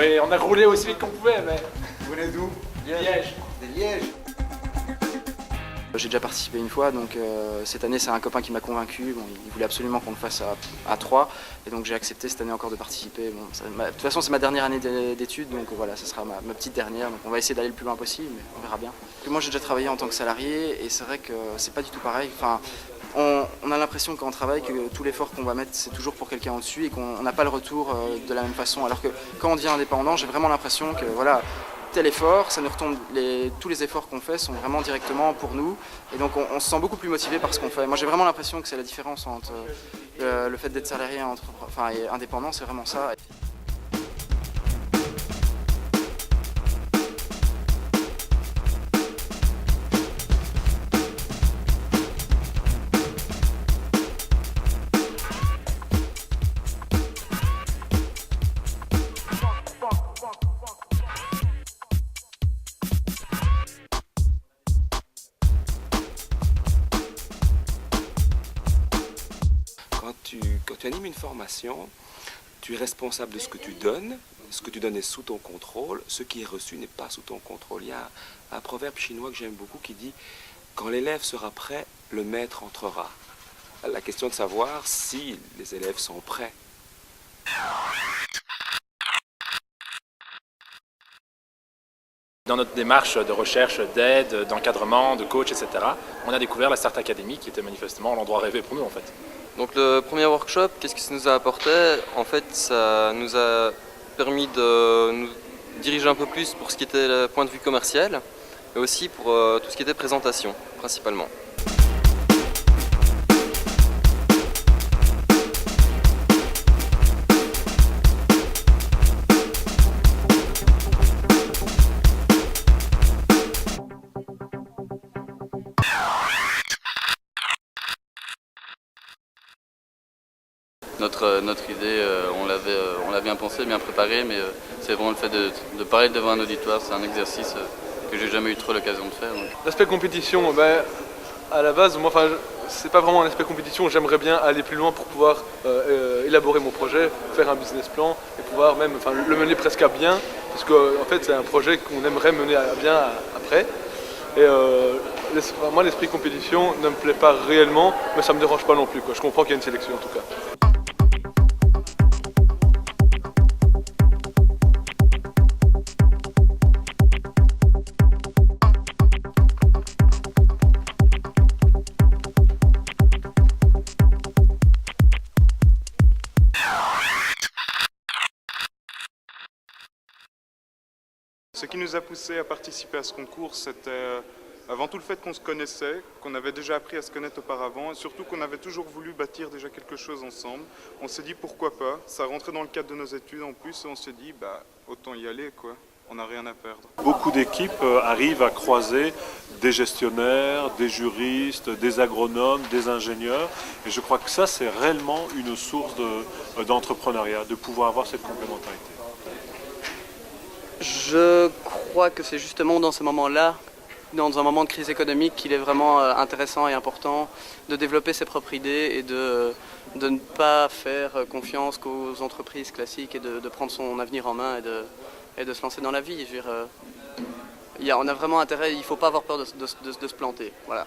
Oui, on a roulé aussi vite qu'on pouvait, mais... Vous venez d'où? Liège. De Liège. J'ai déjà participé une fois, donc cette année c'est un copain qui m'a convaincu. Bon, il voulait absolument qu'on le fasse à 3, et donc j'ai accepté cette année encore de participer. Bon, de toute façon c'est ma dernière année d'études, donc voilà, ce sera ma petite dernière, donc on va essayer d'aller le plus loin possible, mais on verra bien. Moi j'ai déjà travaillé en tant que salarié, et c'est vrai que c'est pas du tout pareil. Enfin, on a l'impression quand on travaille que tout l'effort qu'on va mettre c'est toujours pour quelqu'un au-dessus, et qu'on n'a pas le retour de la même façon, alors que quand on devient indépendant, j'ai vraiment l'impression que voilà, tel effort, ça nous retombe, tous les efforts qu'on fait sont vraiment directement pour nous, et donc on se sent beaucoup plus motivé par ce qu'on fait. Moi j'ai vraiment l'impression que c'est la différence entre le fait d'être salarié et indépendant, c'est vraiment ça. Quand tu animes une formation, tu es responsable de ce que tu donnes est sous ton contrôle, ce qui est reçu n'est pas sous ton contrôle. Il y a un proverbe chinois que j'aime beaucoup qui dit « Quand l'élève sera prêt, le maître entrera ». La question de savoir si les élèves sont prêts. Dans notre démarche de recherche, d'aide, d'encadrement, de coach, etc., on a découvert la Start Academy qui était manifestement l'endroit rêvé pour nous en fait. Donc le premier workshop, qu'est-ce que ça nous a apporté? En fait, ça nous a permis de nous diriger un peu plus pour ce qui était le point de vue commercial, mais aussi pour tout ce qui était présentation, principalement. Notre idée, on l'a bien pensé, bien préparé, mais c'est vraiment le fait de parler devant un auditoire, c'est un exercice que j'ai jamais eu trop l'occasion de faire. L'aspect compétition, à la base, moi, c'est pas vraiment un aspect compétition, j'aimerais bien aller plus loin pour pouvoir élaborer mon projet, faire un business plan et pouvoir même le mener presque à bien, parce que en fait, c'est un projet qu'on aimerait mener à bien après. Et moi, l'esprit compétition ne me plaît pas réellement, mais ça me dérange pas non plus, quoi. Je comprends qu'il y a une sélection en tout cas. Ce qui nous a poussé à participer à ce concours, c'était avant tout le fait qu'on se connaissait, qu'on avait déjà appris à se connaître auparavant, et surtout qu'on avait toujours voulu bâtir déjà quelque chose ensemble. On s'est dit pourquoi pas, ça rentrait dans le cadre de nos études en plus, et on s'est dit autant y aller quoi, on n'a rien à perdre. Beaucoup d'équipes arrivent à croiser des gestionnaires, des juristes, des agronomes, des ingénieurs, et je crois que ça c'est réellement une source d'entrepreneuriat, de pouvoir avoir cette complémentarité. Je crois que c'est justement dans ce moment-là, dans un moment de crise économique, qu'il est vraiment intéressant et important de développer ses propres idées et de ne pas faire confiance qu'aux entreprises classiques et de prendre son avenir en main et de se lancer dans la vie. Je veux dire, on a vraiment intérêt, il ne faut pas avoir peur de se planter. Voilà.